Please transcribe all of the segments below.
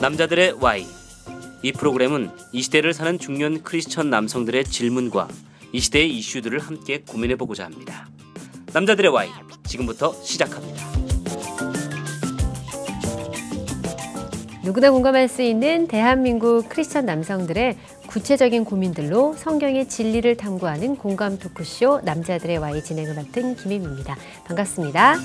남자들의 Y. 이 프로그램은 이 시대를 사는 중년 크리스천 남성들의 질문과 이 시대의 이슈들을 함께 고민해보고자 합니다. 남자들의 Y, 지금부터 시작합니다. 누구나 공감할 수 있는 대한민국 크리스천 남성들의 구체적인 고민들로 성경의 진리를 탐구하는 공감 토크쇼 남자들의 Y 진행을 맡은 김혜미입니다. 반갑습니다.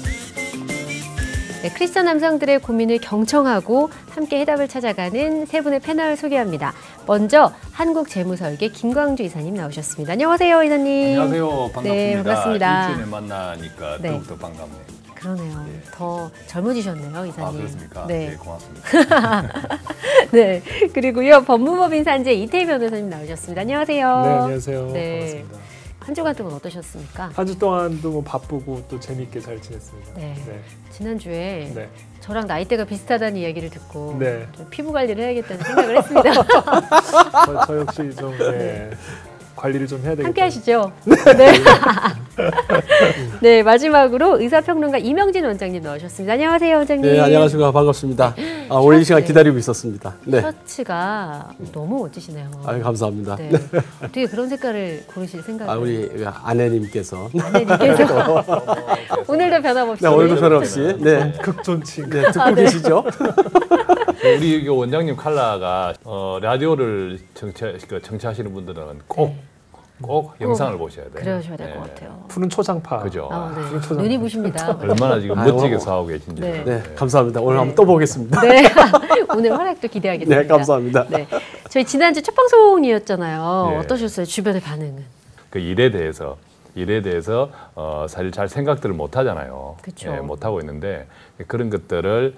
네, 크리스천 남성들의 고민을 경청하고 함께 해답을 찾아가는 세 분의 패널 소개합니다. 먼저 한국재무설계 김광주 이사님 나오셨습니다. 안녕하세요, 이사님. 안녕하세요. 반갑습니다. 네, 반갑습니다. 일주일에 만나니까 네. 더욱더 반갑네요. 그러네요. 네. 더 젊어지셨네요, 이사님. 아, 그렇습니까? 네, 네, 고맙습니다. 네, 그리고요 법무법인 산재 이태희 변호사님 나오셨습니다. 안녕하세요. 네, 안녕하세요. 네. 반갑습니다. 한 주간 동안 어떠셨습니까? 한 주 동안도 뭐 바쁘고 또 재미있게 잘 지냈습니다. 네. 네. 지난주에 네. 저랑 나이대가 비슷하다는 이야기를 듣고 네. 좀 피부 관리를 해야겠다는 생각을 했습니다. 저 역시 좀 네. 관리를 좀 해야 되겠다. 함께 하시죠. 네. 네, 마지막으로 의사평론가 이명진 원장님 나오셨습니다. 안녕하세요, 원장님. 네, 안녕하십니까. 반갑습니다. 오늘 이 시간 기다리고 있었습니다. 네. 셔츠가 너무 멋지시네요. 아유, 감사합니다. 네. 어떻게 그런 색깔을 고르실 생각을? 우리 아내님께서. 아내님께서. 오늘도 변함없이. 네, 오늘도 변함없이. 네. 극존칭. 네, 듣고 계시죠? 우리 원장님 컬러가 라디오를 청취하시는 분들은 꼭 영상을 보셔야 돼요. 그러셔야 될 것 네. 같아요. 푸른 초장파. 그죠. 네. 푸른 초장파. 눈이 부십니다. 얼마나 지금 멋지게 사하고 계신지. 네. 네, 감사합니다. 오늘 한번 또 보겠습니다. 네, 오늘 활약도 기대하겠습니다. 네, 감사합니다. 네, 저희 지난주 첫 방송이었잖아요. 네. 어떠셨어요? 주변의 반응은? 그 일에 대해서 사실 잘 생각들을 못 하잖아요. 그쵸. 예, 못 하고 있는데 그런 것들을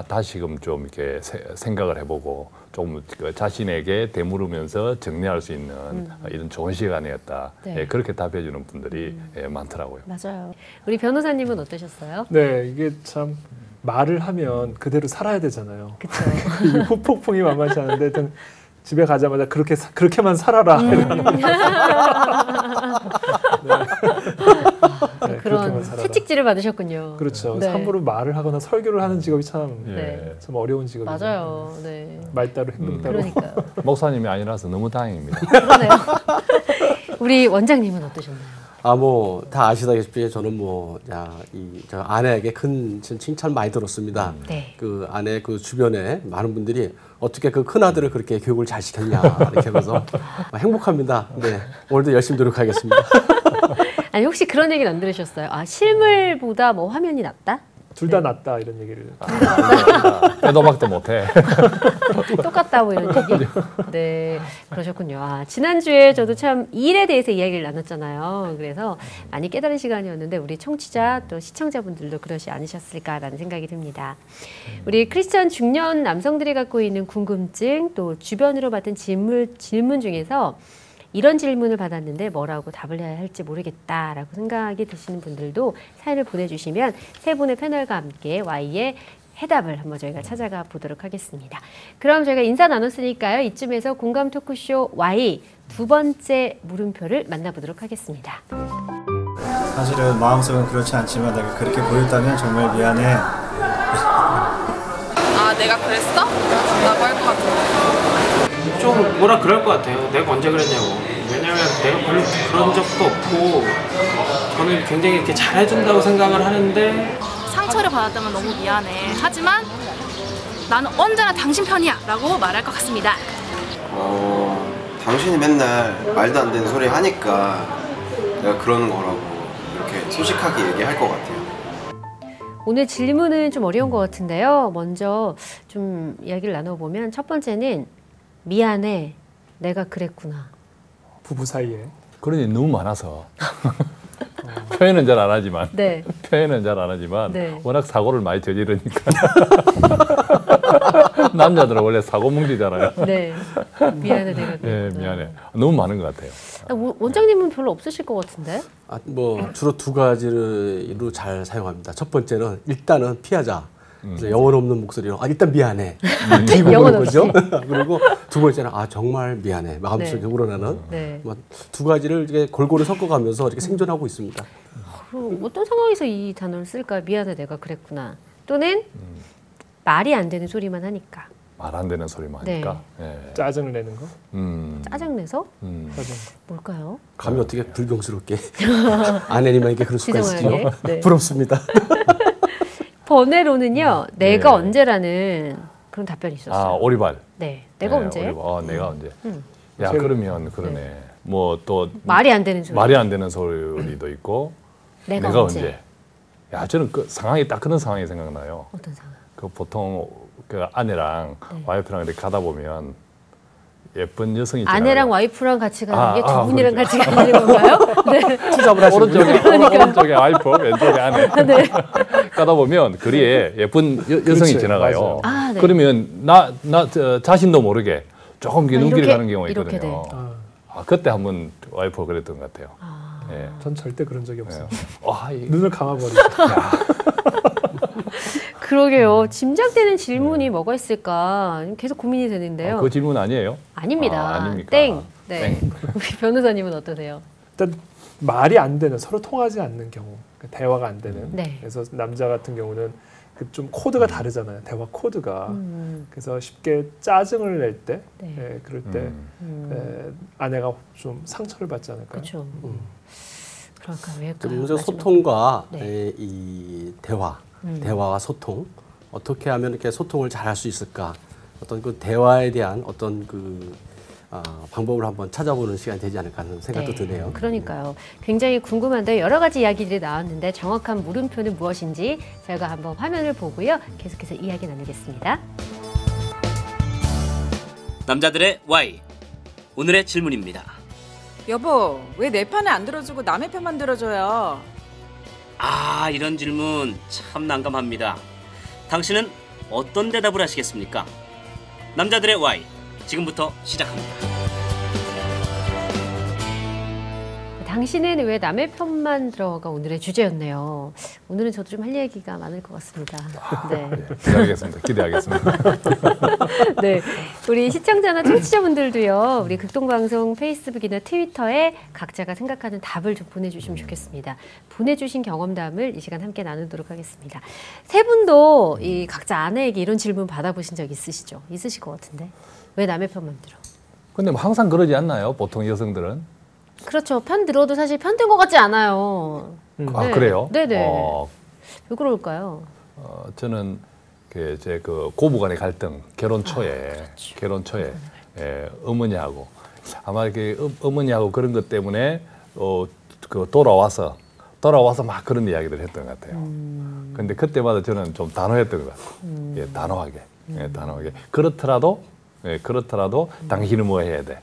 다시금 좀 이렇게 생각을 해보고 좀 자신에게 되물으면서 정리할 수 있는 이런 좋은 시간이었다. 네. 예, 그렇게 답해주는 분들이 많더라고요. 맞아요. 우리 변호사님은 어떠셨어요? 네, 이게 참 말을 하면 그대로 살아야 되잖아요. 그렇죠. 이 후폭풍이 만만치 않은데 하여튼 집에 가자마자 그렇게만 살아라. 네, 그런 채찍질을 받으셨군요. 그렇죠. 네. 함부로 말을 하거나 설교를 하는 직업이 참, 네. 참 어려운 직업이에요. 맞아요. 네. 말따로 행동따로. 그러니까요. 목사님이 아니라서 너무 다행입니다. 그러네요. 우리 원장님은 어떠셨나요? 다 아시다시피 저는 저 아내에게 큰 칭찬 많이 들었습니다. 네. 그 아내 그 주변에 많은 분들이 어떻게 그 큰 아들을 그렇게 교육을 잘 시켰냐 이렇게 하면서 행복합니다. 네, 오늘도 열심히 노력하겠습니다. 아니 혹시 그런 얘기는 안 들으셨어요? 실물보다 뭐 화면이 낫다? 둘 다 낫다 이런 얘기를. 빼도 박도 못해. 똑같다 뭐 이런 얘기? 네, 그러셨군요. 지난주에 저도 참 일에 대해서 이야기를 나눴잖아요. 그래서 많이 깨달은 시간이었는데 우리 청취자 또 시청자분들도 그러지 않으셨을까라는 생각이 듭니다. 우리 크리스천 중년 남성들이 갖고 있는 궁금증 또 주변으로 받은 질문 중에서 이런 질문을 받았는데 뭐라고 답을 해야 할지 모르겠다라고 생각이 드시는 분들도 사연을 보내주시면 세 분의 패널과 함께 Y의 해답을 한번 저희가 찾아가 보도록 하겠습니다. 그럼 저희가 인사 나눴으니까요. 이쯤에서 공감 토크쇼 Y 두 번째 물음표를 만나보도록 하겠습니다. 사실은 마음속은 그렇지 않지만 내가 그렇게 보였다면 정말 미안해. 내가 그랬어? 라고 할 것 같은데. 좀 뭐라 그럴 것 같아요. 내가 언제 그랬냐고. 왜냐면 내가 별로 그런 적도 없고 저는 굉장히 이렇게 잘해준다고 생각을 하는데 상처를 받았다면 너무 미안해. 하지만 나는 언제나 당신 편이야 라고 말할 것 같습니다. 당신이 맨날 말도 안 되는 소리 하니까 내가 그러는 거라고 이렇게 솔직하게 얘기할 것 같아요. 오늘 질문은 좀 어려운 것 같은데요. 먼저 좀 이야기를 나눠보면 첫 번째는 미안해, 내가 그랬구나. 부부 사이에. 그런 일이 너무 많아서 표현은 잘 안 하지만 네. 네. 워낙 사고를 많이 저지르니까 남자들은 원래 사고 뭉치잖아요. 네. 미안해, 내가 그랬구나. 네, 미안해. 너무 많은 것 같아요. 원장님은 별로 없으실 것 같은데? 주로 두 가지로 잘 사용합니다. 첫 번째는 일단은 피하자. 그래서 영혼 없는 목소리로 일단 미안해. 영혼 없이. 그리고 두 번째는 정말 미안해. 마음속에 네. 우러나는 네. 두 가지를 이렇게 골고루 섞어가면서 이렇게 생존하고 있습니다. 어떤 상황에서 이 단어를 쓸까? 미안해, 내가 그랬구나. 또는 말이 안 되는 소리만 하니까. 말 안 되는 소리만 하니까. 예. 짜증을 내는 거? 짜증내서? 짜증. 뭘까요? 감히 어떻게 불경스럽게 아내님에게 그럴 수가 있지요. 네. 부럽습니다. 번외로는요. 내가 언제라는 그런 답변이 있었어요. 아, 오리발. 네. 내가 언제? 오리발. 내가 언제. 야, 그러면 그러네. 뭐 또 말이 안 되는 소리. 말이 안 되는 소리도 있고 내가 언제. 야, 저는 그 상황이 딱 그런 상황이 생각나요. 어떤 상황? 그 보통 그 아내랑 와이프랑 이렇게 가다 보면 예쁜 여성이 아내랑 와이프랑 같이 가는 게 두 아, 분이랑 그렇죠. 같이 가는 건가요? 네. 투잡을 하시는 오른쪽에 와이프, 왼쪽에 아내. 네. 가다 보면 거리에 예쁜 여성이 지나가요. 아, 네. 그러면 저 자신도 모르게 조금 눈길이 가는 경우가 이렇게 있거든요. 그때 한번 와이프가 그랬던 것 같아요. 예. 전 절대 그런 적이 없어요. 예. 눈을 감아버리죠. 그러게요. 짐작되는 질문이 뭐가 있을까 계속 고민이 되는데요. 그 질문 아니에요? 아닙니다. 아닙니까? 땡. 네. 땡. 우리 변호사님은 어떠세요? 일단 말이 안 되는, 서로 통하지 않는 경우, 대화가 안 되는. 네. 그래서 남자 같은 경우는 좀 코드가 다르잖아요. 대화 코드가. 그래서 쉽게 짜증을 낼 때, 그럴 때 아내가 좀 상처를 받지 않을까요? 그렇죠. 그럴까 왜일까? 그래서 소통과 네. 이 대화와 소통, 어떻게 하면 이렇게 소통을 잘할 수 있을까? 어떤 그 대화에 대한 어떤 그 방법을 한번 찾아보는 시간이 되지 않을까 하는 생각도 드네요. 그러니까요. 굉장히 궁금한데 여러 가지 이야기들이 나왔는데 정확한 물음표는 무엇인지 저희가 한번 화면을 보고요. 계속해서 이야기 나누겠습니다. 남자들의 Y. 오늘의 질문입니다. 여보, 왜 내 편을 안 들어주고 남의 편만 들어줘요? 아, 이런 질문 참 난감합니다. 당신은 어떤 대답을 하시겠습니까? 남자들의 Y. 지금부터 시작합니다. 당신은 왜 남의 편만 들어가 오늘의 주제였네요. 오늘은 저도 좀 할 얘기가 많을 것 같습니다. 네. 기대하겠습니다. 네, 우리 시청자나 청취자분들도요. 우리 극동방송 페이스북이나 트위터에 각자가 생각하는 답을 좀 보내주시면 좋겠습니다. 보내주신 경험담을 이 시간 함께 나누도록 하겠습니다. 세 분도 이 각자 아내에게 이런 질문 받아보신 적 있으시죠? 있으실 것 같은데. 왜 남의 편만 들어? 근데 뭐 항상 그러지 않나요? 보통 여성들은? 그렇죠. 편 들어도 사실 편 든 것 같지 않아요. 아, 그래요? 네네. 왜 그럴까요? 저는 제 그 고부간의 갈등, 결혼 초에 어머니하고 아마 이렇게 어머니하고 그런 것 때문에 그 돌아와서 막 그런 이야기를 했던 것 같아요. 근데 그때마다 저는 좀 단호했던 것 같아요. 단호하게. 그렇더라도 당신은 뭐 해야 돼.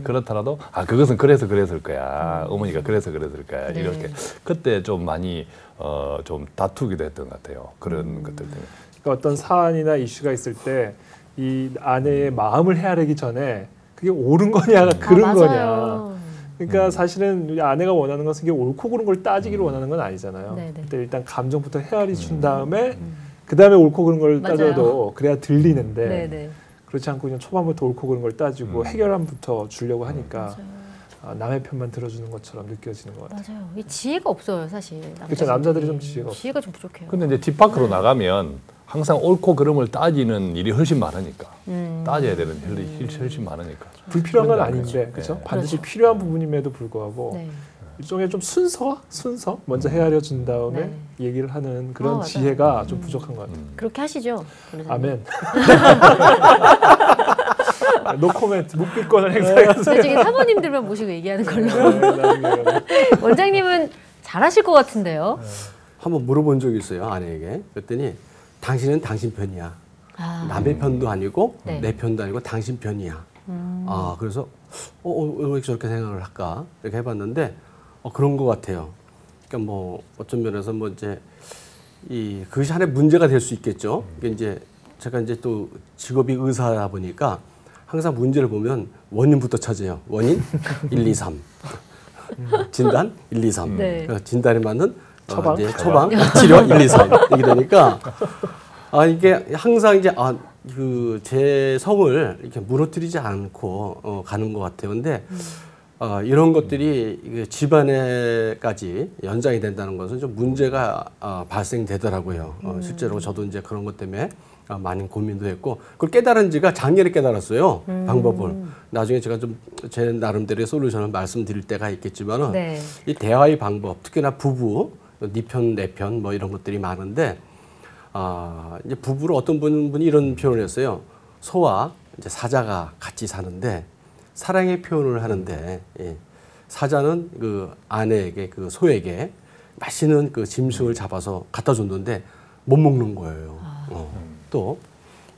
그렇더라도 그것은 그래서 그랬을 거야. 어머니가 그래서 그랬을 거야. 네. 이렇게 그때 좀 많이 좀 다투기도 했던 것 같아요. 그런 것들 때문에. 그러니까 어떤 사안이나 이슈가 있을 때 이 아내의 마음을 헤아리기 전에 그게 옳은 거냐 그른 거냐. 그러니까 사실은 우리 아내가 원하는 것은 이게 옳고 그른 걸 따지기를 원하는 건 아니잖아요. 그때 일단 감정부터 헤아리 준 다음에 그 다음에 옳고 그른 걸 따져도 그래야 들리는데. 네네. 그렇지 않고 그냥 초반부터 옳고 그른 걸 따지고 해결안부터 주려고 하니까 남의 편만 들어주는 것처럼 느껴지는 것 같아요. 맞아요. 이 지혜가 없어요, 사실. 그렇죠. 남자들이 좀 지혜가 좀 부족해요. 근데 이제 집 밖으로 나가면 항상 옳고 그름을 따지는 일이 훨씬 많으니까. 따져야 되는 일이 훨씬 많으니까. 불필요한 건 아닌데, 그렇죠? 반드시 필요한 부분임에도 불구하고 일종의 좀 순서 먼저 헤아려 준 다음에 얘기를 하는 그런 지혜가 좀 부족한 것 같아요. 그렇게 하시죠. 아멘. 노코멘트, 묵비권을 행사해주세요. 지금 사모님들만 모시고 얘기하는 걸로. 원장님은 잘하실 것 같은데요. 한번 물어본 적이 있어요, 아내에게. 그랬더니 당신은 당신 편이야. 남의 편도 아니고 내 편도 아니고 당신 편이야. 그래서 왜 저렇게 생각을 할까? 이렇게 해봤는데 그런 것 같아요. 그러니까 뭐 어떤 면에서 뭐 이제 그것이 하나의 문제가 될 수 있겠죠. 그러니까 이제 제가 이제 또 직업이 의사다 보니까 항상 문제를 보면 원인부터 찾아요. 원인 1, 2, 3. 진단 1, 2, 3. 그러니까 진단에 맞는 처방, 치료 1, 2, 3 이렇게 되니까 이게 항상 이제 제 성을 이렇게 무너뜨리지 않고 가는 것 같아요. 근데 이런 것들이 집안에까지 연장이 된다는 것은 좀 문제가 발생되더라고요. 실제로 저도 이제 그런 것 때문에 많은 고민도 했고 그걸 깨달은 지가 작년에 깨달았어요. 방법을. 나중에 제가 좀 제 나름대로의 솔루션을 말씀드릴 때가 있겠지만은 네. 이 대화의 방법, 특히나 부부, 네 편, 내 편 뭐 이런 것들이 많은데 이제 부부로 어떤 분이 이런 표현을 했어요. 소와 이제 사자가 같이 사는데 사랑의 표현을 하는데 사자는 그 아내에게 그 소에게 맛있는 그 짐승을 잡아서 갖다 줬는데 못 먹는 거예요. 또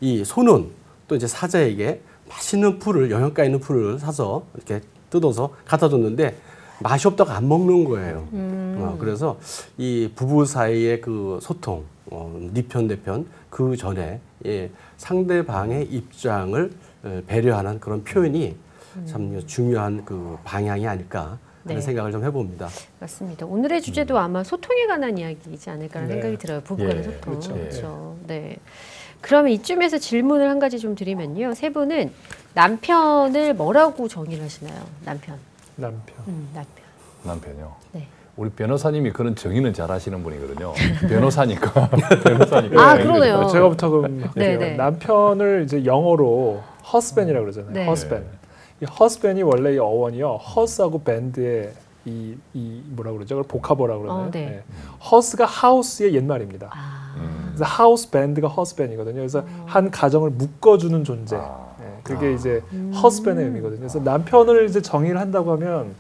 이 소는 또 이제 사자에게 맛있는 풀을 영양가 있는 풀을 사서 이렇게 뜯어서 갖다 줬는데 맛이 없다고 안 먹는 거예요. 그래서 이 부부 사이의 그 소통, 네 편 내 편 그 전에 상대방의 입장을 배려하는 그런 표현이 참 중요한 그 방향이 아닐까 하는 생각을 좀 해봅니다. 맞습니다. 오늘의 주제도 아마 소통에 관한 이야기이지 않을까라는 생각이 들어요. 부부간의 소통. 그렇죠. 네. 그러면 이쯤에서 질문을 한 가지 좀 드리면요. 세 분은 남편을 뭐라고 정의를 하시나요? 남편이요. 네. 우리 변호사님이 그런 정의는 잘 하시는 분이거든요. 변호사니까. 변호사니까. 아, 그러네요. 제가부터 그럼 할게요. 남편을 이제 영어로 husband이라고 그러잖아요. 네. husband. 이 husband이 원래 이 어원이요. hus하고 band의 이 뭐라 그러죠? 그걸 복합어라고 그러나요? 네. hus가 house의 옛말입니다. 그래서 house band가 husband이거든요. 그래서 한 가정을 묶어주는 존재. 그게 이제 husband의 의미거든요. 그래서 남편을 이제 정의를 한다고 하면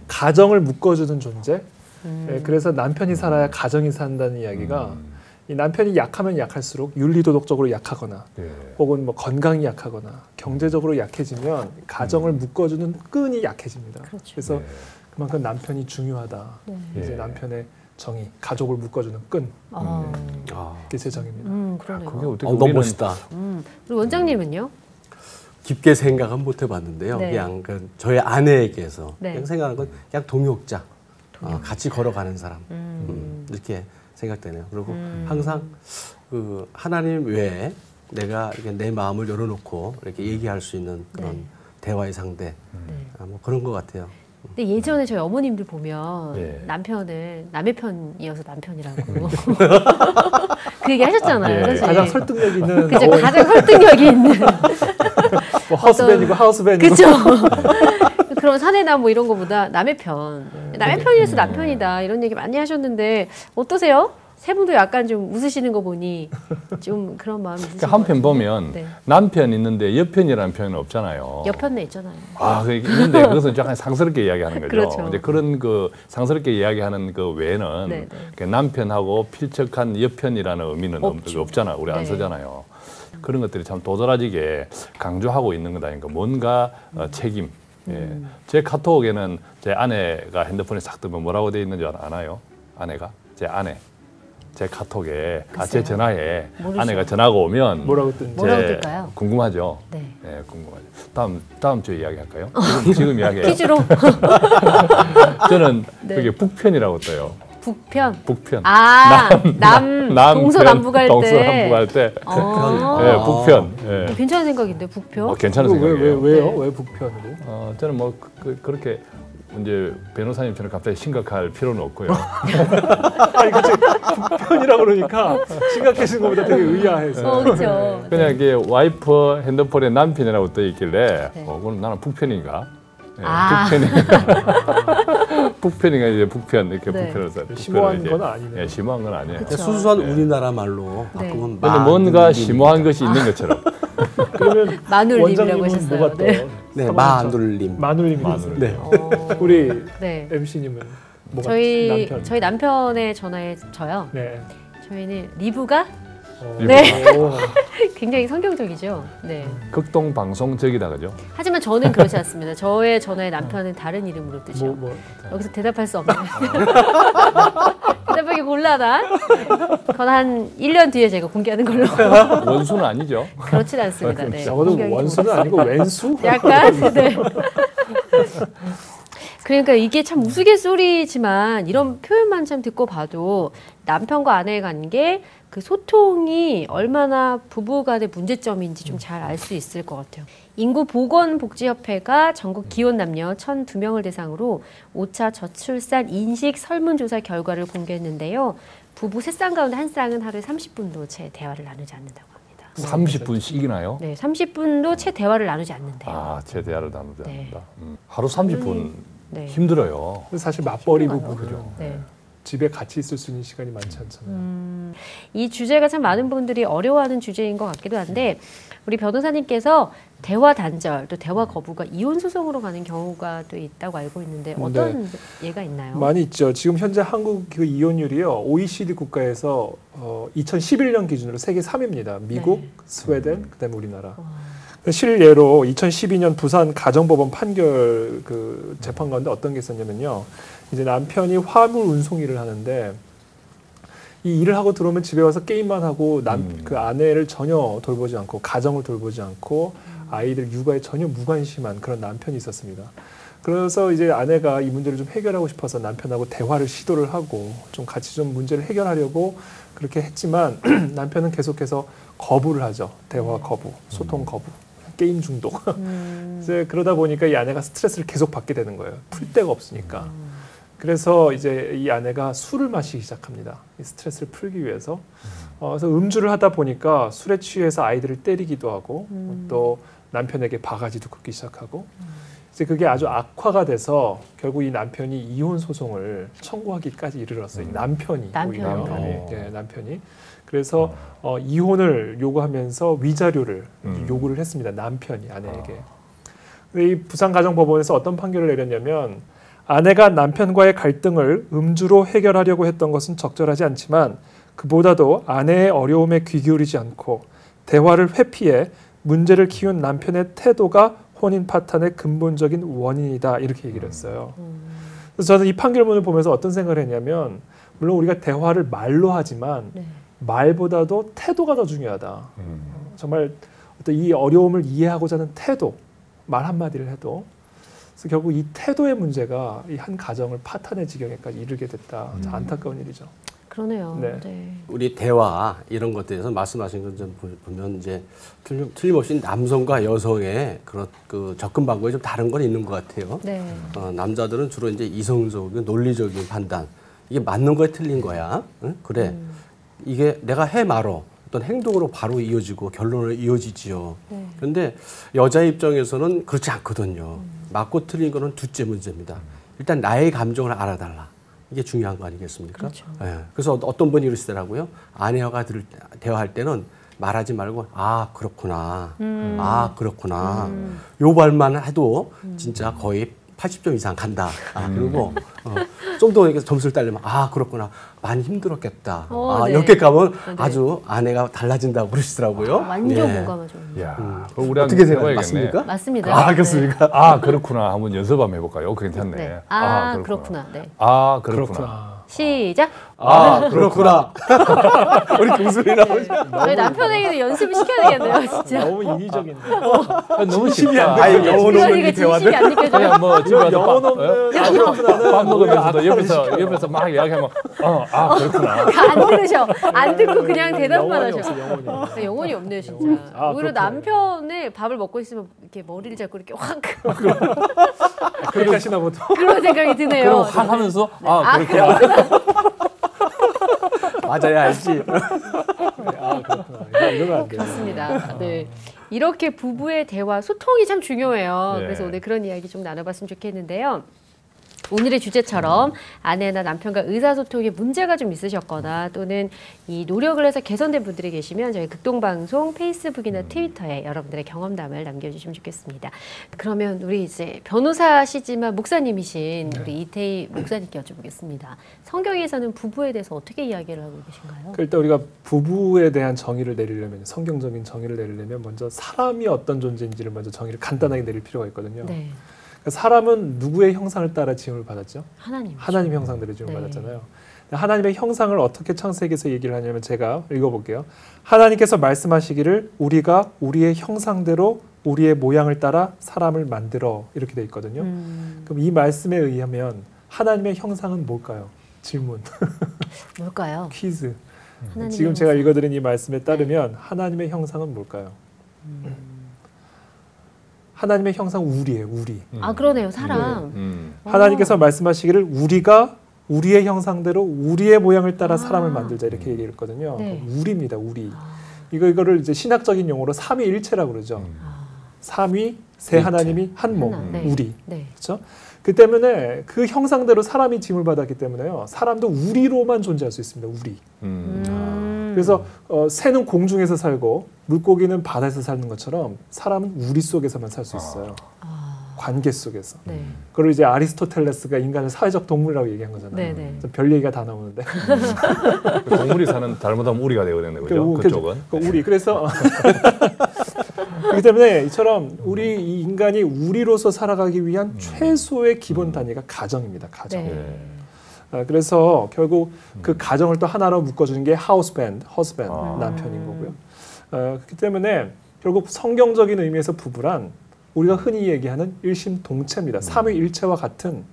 가정을 묶어주는 존재. 그래서 남편이 살아야 가정이 산다는 이야기가 이 남편이 약하면 약할수록 윤리도덕적으로 약하거나 혹은 뭐 건강이 약하거나 경제적으로 약해지면 가정을 묶어주는 끈이 약해집니다. 그렇죠. 그래서 그만큼 남편이 중요하다. 이제 남편의 정의, 가족을 묶어주는 끈. 그게 제 정의입니다. 그러네요. 그게 어떻게 너무 멋있다. 그리고 원장님은요? 깊게 생각은 못 해봤는데요. 네. 그냥 저의 아내에게서 네. 그냥 생각하는 건 그냥 동역자, 같이 걸어가는 사람 이렇게 생각되네요. 그리고 항상 그 하나님 외에 내가 이렇게 내 마음을 열어놓고 이렇게 얘기할 수 있는 그런 대화의 상대, 뭐 그런 것 같아요. 근데 예전에 저희 어머님들 보면 남편을 남의 편이어서 남편이라고 그 얘기 하셨잖아요. 사실. 가장 설득력 있는 그죠, 가장 설득력이 있는 뭐 허스밴이고 하우스밴이고 그렇죠. 그런 사내나 뭐 이런 거보다 남의 편이어서 남편이다 이런 얘기 많이 하셨는데 어떠세요? 세 분도 약간 좀 웃으시는 거 보니 좀 그런 마음이 드시죠. 그러니까 한편 보면 남편 있는데 여편이라는 표현은 없잖아요. 여편네 있잖아요. 있는데 그것은 약간 상스럽게 이야기하는 거죠. 그렇죠. 이제 그런 그 상스럽게 이야기하는 그 외에는 남편하고 필적한 여편이라는 의미는 없잖아. 우리 안 쓰잖아요. 그런 것들이 참 도드라지게 강조하고 있는 것 아닌가. 뭔가 책임. 제 카톡에는 제 아내가 핸드폰에 싹 뜨면 뭐라고 돼 있는지 아나요? 아내가? 제 아내. 제 카톡에, 제 전화에 모르죠. 아내가 전화가 오면 뭐라고 뜰까요? 궁금하죠. 네, 궁금하죠. 다음 주에 이야기할까요? 지금 이야기해요. 퀴즈로. 저는 그게 북편이라고 떠요. 북편. 동서남북 할 때. 북편. 괜찮은 생각인데 북편. 괜찮은 생각이에요. 왜요? 왜 북편으로? 저는 뭐 그렇게 이제 변호사님처럼 갑자기 심각할 필요는 없고요. 아니 그치 북편이라고 그러니까 심각해진 것보다 되게 의아해서. 그렇죠. 그냥 이게 와이프 핸드폰에 남편이라고 떠 있길래 그럼 나는 북편인가? 북편인가 이제 북편 이렇게 북편을 써. 심오한 건 아니네요. 심오한 건 아니에요. 수수한 우리나라 말로 바꾸면 근데 뭔가 심오한 것이 있는 것처럼. 그러면 마눌님이라고 하셨어요. 뭐가 떠요? 마눌님. 마눌님. 네. 우리 MC님은 뭐가 저희 남편의 전화에 저요. 네. 저희는 리브가 굉장히 성경적이죠. 네. 극동 방송적이다 그죠? 하지만 저는 그렇지 않습니다. 저의 전화에 남편은 다른 이름으로 뜨죠. 여기서 대답할 수 없는. 대답하기 곤란한. 그건 한 1년 뒤에 제가 공개하는 걸로. 원수는 아니죠? 그렇진 않습니다. 네. 적어도 원수는 아니고 왼수? 약간. 네. 그러니까 이게 참 우스갯소리지만 이런 표현만 참 듣고 봐도 남편과 아내의 관계 그 소통이 얼마나 부부 간의 문제점인지 좀 잘 알 수 있을 것 같아요. 인구보건복지협회가 전국 기혼 남녀 1,002명을 대상으로 5차 저출산 인식 설문조사 결과를 공개했는데요. 부부 3쌍 가운데 한 쌍은 하루에 30분도 채 대화를 나누지 않는다고 합니다. 30분씩이나요? 네, 30분도 채 대화를 나누지 않는데요. 아, 채 대화를 나누지 네. 않는다. 하루 30분 네. 힘들어요. 사실 맞벌이 부부죠. 네. 집에 같이 있을 수 있는 시간이 많지 않잖아요. 이 주제가 참 많은 분들이 어려워하는 주제인 것 같기도 한데 우리 변호사님께서 대화 단절 또 대화 거부가 이혼 소송으로 가는 경우가 또 있다고 알고 있는데 어떤 예가 있나요? 많이 있죠. 지금 현재 한국 그 이혼율이요. OECD 국가에서 2011년 기준으로 세계 3위입니다. 미국, 스웨덴, 그다음에 우리나라. 실예로 2012년 부산 가정법원 판결 그 재판 가운데 어떤 게 있었냐면요. 이제 남편이 화물 운송 일을 하는데 이 일을 하고 들어오면 집에 와서 게임만 하고 그 아내를 전혀 돌보지 않고 가정을 돌보지 않고 아이들 육아에 전혀 무관심한 그런 남편이 있었습니다. 그래서 이제 아내가 이 문제를 좀 해결하고 싶어서 남편하고 대화를 시도를 하고 좀 같이 좀 문제를 해결하려고 그렇게 했지만 남편은 계속해서 거부를 하죠. 대화 거부, 소통 거부, 게임 중독. 이제 그러다 보니까 이 아내가 스트레스를 계속 받게 되는 거예요. 풀 데가 없으니까. 그래서 이제 이 아내가 술을 마시기 시작합니다. 이 스트레스를 풀기 위해서. 그래서 음주를 하다 보니까 술에 취해서 아이들을 때리기도 하고 또 남편에게 바가지도 긁기 시작하고 이제 그게 아주 악화가 돼서 결국 이 남편이 이혼 소송을 청구하기까지 이르렀어요. 남편이. 네, 남편이. 그래서 이혼을 요구하면서 위자료를 요구를 했습니다. 남편이 아내에게. 이 부산가정법원에서 어떤 판결을 내렸냐면 아내가 남편과의 갈등을 음주로 해결하려고 했던 것은 적절하지 않지만 그보다도 아내의 어려움에 귀 기울이지 않고 대화를 회피해 문제를 키운 남편의 태도가 혼인 파탄의 근본적인 원인이다 이렇게 얘기를 했어요. 그래서 저는 이 판결문을 보면서 어떤 생각을 했냐면 물론 우리가 대화를 말로 하지만 말보다도 태도가 더 중요하다. 정말 어떤 이 어려움을 이해하고자 하는 태도, 말 한마디를 해도 그래서 결국 이 태도의 문제가 이 한 가정을 파탄의 지경에까지 이르게 됐다. 안타까운 일이죠. 그러네요. 네. 네. 우리 대화 이런 것들에서 말씀하신 것 좀 보면 이제 틀림없이 남성과 여성의 그런 그 접근 방법이 좀 다른 건 있는 것 같아요. 네. 남자들은 주로 이제 이성적인 논리적인 판단 이게 맞는 거야 틀린 거야. 응? 그래 이게 내가 해 말어 어떤 행동으로 바로 이어지고 결론을 이어지지요. 그런데 여자 입장에서는 그렇지 않거든요. 맞고 틀린 거는 둘째 문제입니다. 일단 나의 감정을 알아달라. 이게 중요한 거 아니겠습니까? 그렇죠. 예. 그래서 어떤 분이 이러시더라고요. 아내와 대화할 때는 말하지 말고 아 그렇구나. 아 그렇구나. 요 말만 해도 진짜 거의 80점 이상 간다. 그리고 좀 더 점수를 따려면 아 그렇구나. 많이 힘들었겠다. 네. 이렇게 가면 아주 아내가 달라진다고 그러시더라고요. 완전 공감하죠. 야, 우리 어떻게 생각해요? 맞습니까? 맞습니다. 아 그렇습니까? 아 그렇구나. 한번 연습 한번 해볼까요? 괜찮네. 네. 그렇구나. 네. 아 그렇구나. 시작. 아 그렇구나. 우리 공소리 나오죠. 저희 남편에게도 연습을 시켜야 되겠네요, 진짜. 너무 인위적인데. 너무 쉽다. 아니 영어 없는 진심이 안 느껴져요. 그냥 뭐 집에 와서 영혼 없는 밥 먹으면서도 옆에서 막 이야기하면 그렇구나. 안 들으셔. 안 듣고 그냥 대답만 영혼이 하셔. 없어, 영혼이 없네요, 진짜. 오히려 그렇구나. 남편의 밥을 먹고 있으면 이렇게 머리를 잡고 이렇게 확 그렇게 하시나 보다. 그런 생각이 드네요. 그럼 하면서 그렇구나. 맞아야 알지. 그렇구나. 이러면 안 돼요. 그렇습니다. 네. 이렇게 부부의 대화, 소통이 참 중요해요. 네. 그래서 오늘 그런 이야기 좀 나눠봤으면 좋겠는데요. 오늘의 주제처럼 아내나 남편과 의사소통에 문제가 좀 있으셨거나 또는 이 노력을 해서 개선된 분들이 계시면 저희 극동방송 페이스북이나 트위터에 여러분들의 경험담을 남겨주시면 좋겠습니다. 그러면 우리 이제 변호사시지만 목사님이신 우리 이태희 목사님께 여쭤보겠습니다. 성경에서는 부부에 대해서 어떻게 이야기를 하고 계신가요? 일단 우리가 부부에 대한 정의를 내리려면 성경적인 정의를 내리려면 먼저 사람이 어떤 존재인지를 먼저 정의를 간단하게 내릴 필요가 있거든요. 네. 사람은 누구의 형상을 따라 지음을 받았죠? 하나님. 하나님의 형상대로 지음을 네. 받았잖아요. 하나님의 형상을 어떻게 창세기에서 얘기를 하냐면 제가 읽어볼게요. 하나님께서 말씀하시기를 우리가 우리의 형상대로 우리의 모양을 따라 사람을 만들어 이렇게 돼 있거든요. 그럼 이 말씀에 의하면 하나님의 형상은 뭘까요? 질문. 뭘까요? 퀴즈. 형상. 지금 제가 읽어드린 이 말씀에 따르면 하나님의 형상은 뭘까요? 하나님의 형상 우리예요. 우리. 아 그러네요. 사람. 하나님께서 말씀하시기를 우리가 우리의 형상대로 우리의 모양을 따라 사람을 만들자 이렇게 얘기했거든요. 네. 우리입니다. 우리. 이거를 이제 신학적인 용어로 삼위일체라고 그러죠. 삼위 세 하나님이 한 몸. 네. 우리. 네. 그렇죠? 그 때문에 그 형상대로 사람이 짐을 받았기 때문에요. 사람도 우리로만 존재할 수 있습니다. 우리. 그래서 새는 공중에서 살고 물고기는 바다에서 사는 것처럼 사람은 우리 속에서만 살 수 있어요. 관계 속에서. 네. 그걸 이제 아리스토텔레스가 인간을 사회적 동물이라고 얘기한 거잖아요. 네, 네. 별 얘기가 다 나오는데. 동물이 사는 잘못하면 우리가 되거든요. 그죠? 그쪽은. 우리. 그래서 그렇기 때문에 이처럼 우리 이 인간이 우리로서 살아가기 위한 최소의 기본 단위가 가정입니다. 가정. 네. 그래서 결국 그 가정을 또 하나로 묶어주는 게 husband 남편인 거고요. 그렇기 때문에 결국 성경적인 의미에서 부부란 우리가 흔히 얘기하는 일심동체입니다. 삼위일체와 같은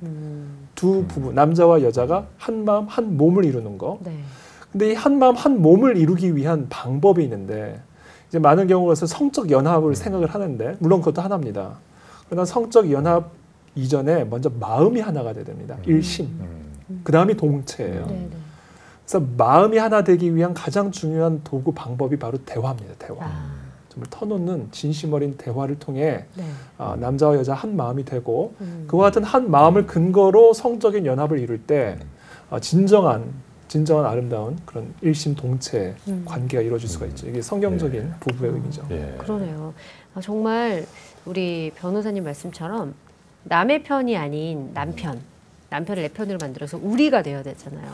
두 부부, 남자와 여자가 한 마음 한 몸을 이루는 거. 네. 근데 이 한 마음 한 몸을 이루기 위한 방법이 있는데 이제 많은 경우에서 성적 연합을 생각을 하는데 물론 그것도 하나입니다. 그러나 성적 연합 이전에 먼저 마음이 하나가 돼야 됩니다. 일심. 그 다음이 동체예요. 네, 네. 그래서 마음이 하나 되기 위한 가장 중요한 도구 방법이 바로 대화입니다. 대화. 정말 터놓는 진심 어린 대화를 통해 네. 남자와 여자 한 마음이 되고 그와 같은 한 마음을 근거로 성적인 연합을 이룰 때 진정한 아름다운 그런 일심동체 관계가 이루어질 수가 있죠. 이게 성경적인 부부의 의미죠. 그러네요. 정말 우리 변호사님 말씀처럼 남의 편이 아닌 남편을 내 편으로 만들어서 우리가 되어야 되잖아요.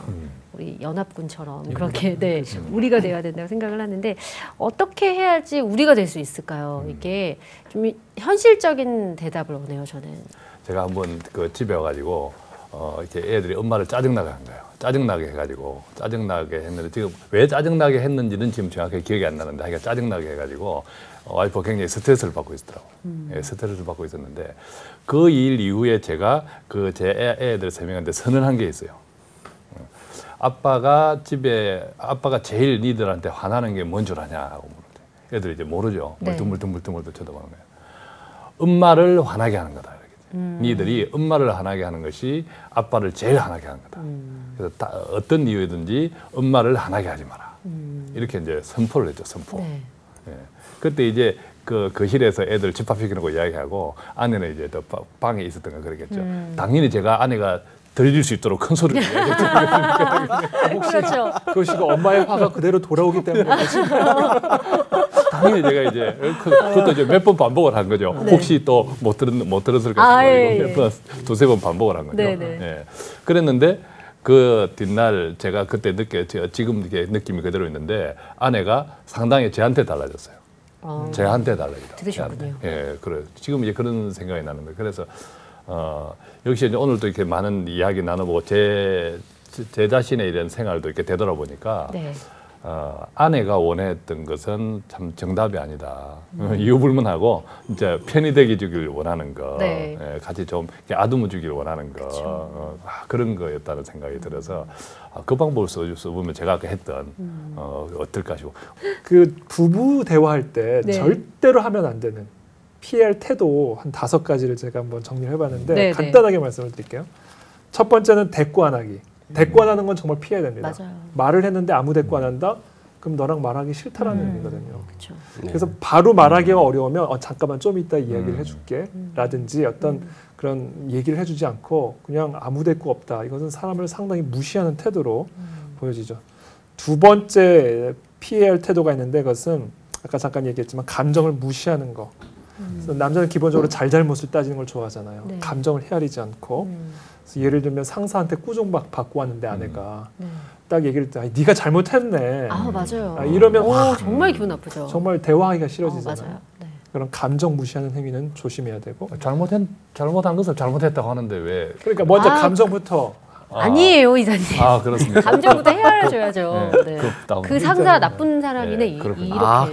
우리 연합군처럼 그렇게 네, 우리가 되어야 된다고 생각을 하는데 어떻게 해야지 우리가 될 수 있을까요? 이게 좀 현실적인 대답을 원해요. 저는. 제가 한번 그 집에 와가지고 이렇게 애들이 엄마를 짜증나게 한 거예요. 짜증나게 해가지고 짜증나게 했는데 지금 왜 짜증나게 했는지는 지금 정확하게 기억이 안 나는데 하여간 짜증나게 해가지고 와이프가 굉장히 스트레스를 받고 있더라고요. 스트레스를 받고 있었는데 그 일 이후에 제가 그 제 애들 3명한테 선언한 게 있어요. 아빠가 제일 니들한테 화나는 게 뭔 줄 아냐 하고 물었대. 애들이 이제 모르죠. 네. 둥글둥글둥글 쳐다보는 거예요. 엄마를 화나게 하는 거다. 니들이 엄마를 화나게 하는 것이 아빠를 제일 화나게 하는 거다. 그래서 어떤 이유든지 엄마를 화나게 하지 마라. 이렇게 이제 선포를 했죠. 선포. 네. 예. 그때 이제 그 거실에서 애들 집합시키는 거 이야기하고 아내는 이제 또 방에 있었던 거 그러겠죠. 당연히 제가 아내가 들릴 수 있도록 큰 소리를 이야기했죠. 그렇죠. 그것이 엄마의 화가 그대로 돌아오기 때문에 당연히 제가 이제 그것도 이제 몇 번 반복을 한 거죠. 네. 혹시 또 못 들었을까 싶어 몇 번, 두세 번 반복을 한 거죠. 예. 그랬는데 그 뒷날 제가 그때 지금 이렇게 느낌이 그대로 있는데 아내가 상당히 저한테 달라졌어요. 저한테 달라지다. 들으셨군요. 예, 그래. 지금 이제 그런 생각이 나는 거예요. 그래서 역시 이제 오늘도 이렇게 많은 이야기 나눠보고 제 자신의 이런 생활도 이렇게 되돌아보니까 네. 아내가 원했던 것은 참 정답이 아니다. 이유불문하고 이제 편히 되게 주길 원하는 거, 네. 같이 좀 아두무 주길 원하는 거, 그런 거였다는 생각이 들어서 그 방법을 써보면 제가 아까 했던 어떨까 싶고. 그 부부 대화할 때 네. 절대로 하면 안 되는 피해야 할 태도 한 5가지를 제가 한번 정리를 해봤는데 네, 간단하게 말씀을 드릴게요. 첫 번째는 대꾸 안 하기. 대꾸 안 하는 건 정말 피해야 됩니다. 맞아요. 말을 했는데 아무 대꾸 안 한다? 그럼 너랑 말하기 싫다라는 의미거든요. 그렇죠. 그래서 바로 말하기가 어려우면 잠깐만 좀 이따 이야기를 해줄게 라든지 어떤 그런 얘기를 해주지 않고 그냥 아무 대꾸 없다. 이것은 사람을 상당히 무시하는 태도로 보여지죠. 두 번째 피해야 할 태도가 있는데 그것은 아까 잠깐 얘기했지만 감정을 무시하는 거. 그래서 남자는 기본적으로 잘잘못을 따지는 걸 좋아하잖아요. 네. 감정을 헤아리지 않고 그래서 예를 들면 상사한테 꾸중받고 왔는데 아내가 딱 얘기를 때 네가 잘못했네. 맞아요. 이러면 정말 기분 나쁘죠. 정말 대화하기가 싫어지잖아요. 맞아요. 네. 그런 감정 무시하는 행위는 조심해야 되고 잘못한 것을 잘못했다고 하는데 왜? 그러니까 먼저 감정부터 아니에요, 이사님. 아, 그렇습니까? 감정부터 헤아려줘야죠. 네. 네. 그 상사 나쁜 사람이네. 이렇게. 그렇구나.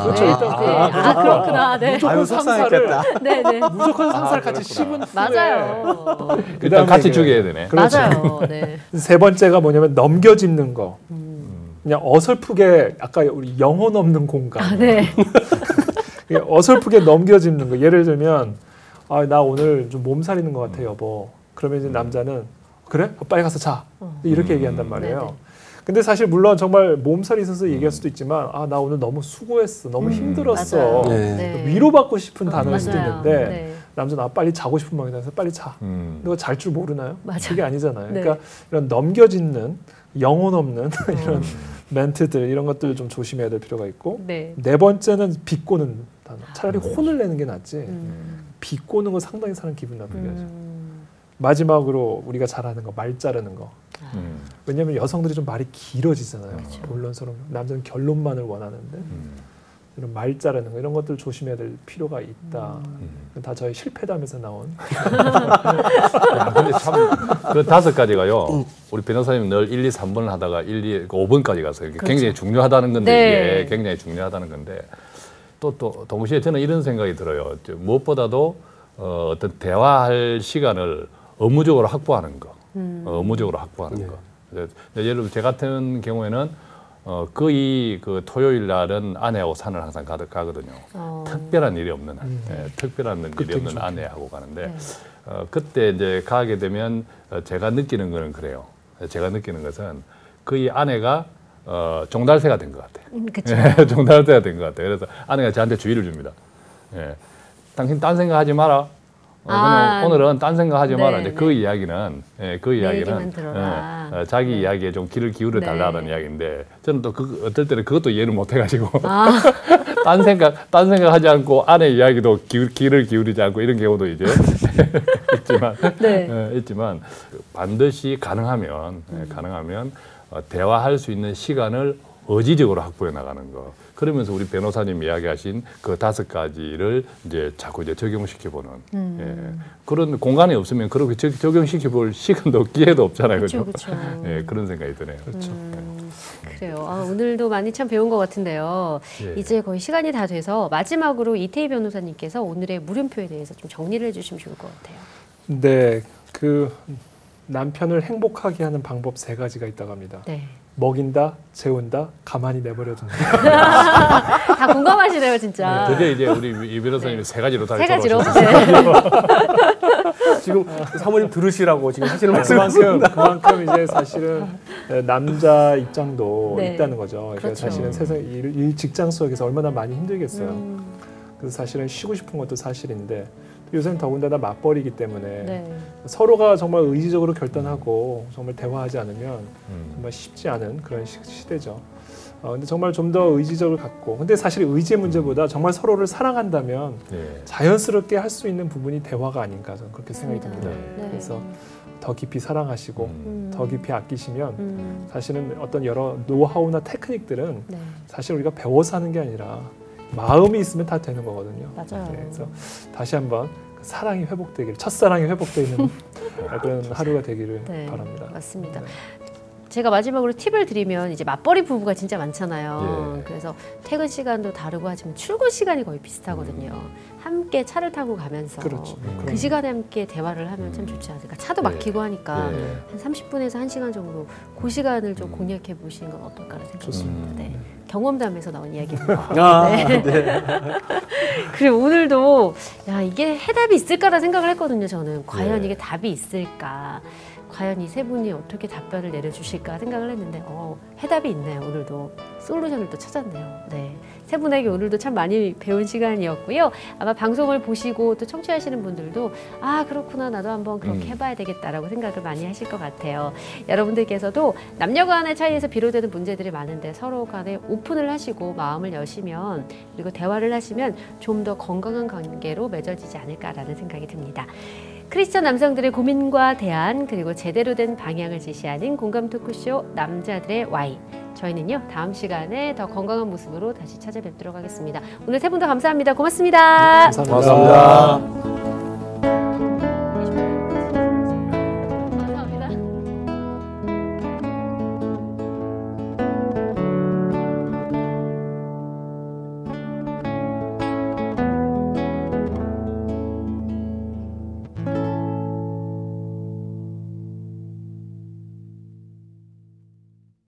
그렇죠. 그렇구나. 네. 아유, 속상했겠다. 네네. 무조건 상사를 같이 씹은 후에. 맞아요. 일단 같이 죽여야 되네. 그렇죠. 맞아요. 네. 세 번째가 뭐냐면 넘겨짚는 거. 그냥 어설프게 아까 우리 영혼 없는 공간. 네. 어설프게 넘겨짚는 거. 예를 들면 나 오늘 좀 몸살이는 것 같아 여보. 그러면 이제 남자는 그래? 빨리 가서 자. 이렇게 얘기한단 말이에요. 네네. 근데 사실 물론 정말 몸살이 있어서 얘기할 수도 있지만 나 오늘 너무 수고했어. 너무 힘들었어. 네. 위로받고 싶은 단어일 맞아요. 수도 있는데 네. 남자는 빨리 자고 싶은 마음이 나서 빨리 자. 너 잘 줄 모르나요? 맞아요. 그게 아니잖아요. 네. 그러니까 이런 넘겨짓는 영혼 없는 이런 멘트들 이런 것들 좀 조심해야 될 필요가 있고 네. 네 번째는 비꼬는 단어. 차라리 혼을 내는 게 낫지. 비꼬는 거 상당히 사람 기분 나쁘게 하죠. 마지막으로 우리가 잘하는 거 말 자르는 거. 왜냐하면 여성들이 좀 말이 길어지잖아요. 본론처럼 남자는 결론만을 원하는데 이런 말 자르는 거 이런 것들 조심해야 될 필요가 있다. 다 저희 실패담에서 나온. 근데 참 그 5가지가요. 우리 변호사님 늘 1, 2, 3번을 하다가 1, 2, 5번까지 가서 그렇죠. 굉장히 중요하다는 건데 네. 이게 굉장히 중요하다는 건데 또 동시에 저는 이런 생각이 들어요. 무엇보다도 어떤 대화할 시간을 의무적으로 확보하는 거. 의무적으로 확보하는 거. 예를 들어 제 같은 경우에는 거의 그 토요일 날은 아내하고 산을 항상 가거든요. 특별한 일이 없는 한, 특별한 일이 없는 아내하고 가는데 네. 그때 이제 가게 되면 제가 느끼는 거는 그래요. 제가 느끼는 것은 거의 아내가 종달새가 된 것 같아요. 그렇죠. 종달새가 된 것 같아요. 그래서 아내가 저한테 주의를 줍니다. 당신 딴 생각하지 마라. 그냥 오늘은 딴 생각하지 마라. 이제 그 이야기는 자기 이야기에 좀 귀를 기울여 달라는 이야기인데 저는 또 어떨 때는 그것도 이해를 못 해가지고 딴 생각하지 않고 아내 이야기도 귀를 기울이지 않고 이런 경우도 이제 있지만 반드시 가능하면 대화할 수 있는 시간을 의지적으로 확보해 나가는 거. 그러면서 우리 변호사님 이야기하신 그 5가지를 이제 자꾸 이제 적용시켜보는 그런 공간이 없으면 그렇게 적용시켜볼 시간도 기회도 없잖아요, 그렇죠? 그런 생각이 드네요. 그렇죠. 그래요. 오늘도 많이 참 배운 것 같은데요. 이제 거의 시간이 다 돼서 마지막으로 이태희 변호사님께서 오늘의 물음표에 대해서 좀 정리를 해주시면 좋을 것 같아요. 네, 그 남편을 행복하게 하는 방법 3가지가 있다고 합니다. 네. 먹인다, 재운다, 가만히 내버려둔다. 다 공감하시네요, 진짜. 드디어 이제 우리 이 변호사님이 3가지로 다 3가지로. 지금 사모님 들으시라고 지금 하시는 그만큼 이제 사실은 남자 입장도 있다는 거죠. 그러니까 그렇죠. 사실은 세상 일 직장 속에서 얼마나 많이 힘들겠어요. 그래서 사실은 쉬고 싶은 것도 사실인데 요새는 더군다나 맞벌이기 때문에 서로가 정말 의지적으로 결단하고 정말 대화하지 않으면 정말 쉽지 않은 그런 시대죠. 근데 정말 좀 더 의지적으로 갖고 근데 사실 의지의 문제보다 정말 서로를 사랑한다면 자연스럽게 할 수 있는 부분이 대화가 아닌가 저는 그렇게 생각이 듭니다. 그래서 더 깊이 사랑하시고 더 깊이 아끼시면 사실은 어떤 여러 노하우나 테크닉들은 사실 우리가 배워서 하는 게 아니라 마음이 있으면 다 되는 거거든요. 맞아요. 그래서 다시 한번 사랑이 회복되기를, 첫사랑이 회복되는 그런 하루가 되기를 바랍니다. 맞습니다. 제가 마지막으로 팁을 드리면 이제 맞벌이 부부가 진짜 많잖아요. 그래서 퇴근 시간도 다르고 하지만 출근 시간이 거의 비슷하거든요. 함께 차를 타고 가면서 그 시간에 함께 대화를 하면 참 좋지 않을까. 차도 막히고 하니까 한 30분에서 1시간 정도 그 시간을 좀 공략해 보시는 건 어떨까라는 생각이 듭니다. 경험담에서 나온 이야기입니다. 그리고 오늘도 이게 해답이 있을까라는 생각을 했거든요. 저는 과연 이게 답이 있을까. 과연 이 3분이 어떻게 답변을 내려주실까 생각을 했는데 해답이 있네요. 오늘도 솔루션을 또 찾았네요. 네, 3분에게 오늘도 참 많이 배운 시간이었고요. 아마 방송을 보시고 또 청취하시는 분들도 그렇구나 나도 한번 그렇게 해봐야 되겠다라고 생각을 많이 하실 것 같아요. 여러분들께서도 남녀 간의 차이에서 비롯되는 문제들이 많은데 서로 간에 오픈을 하시고 마음을 여시면 그리고 대화를 하시면 좀 더 건강한 관계로 맺어지지 않을까라는 생각이 듭니다. 크리스천 남성들의 고민과 대안 그리고 제대로 된 방향을 제시하는 공감 토크쇼 남자들의 Y. 저희는요 다음 시간에 더 건강한 모습으로 다시 찾아뵙도록 하겠습니다. 오늘 3분 다 감사합니다. 고맙습니다. 감사합니다.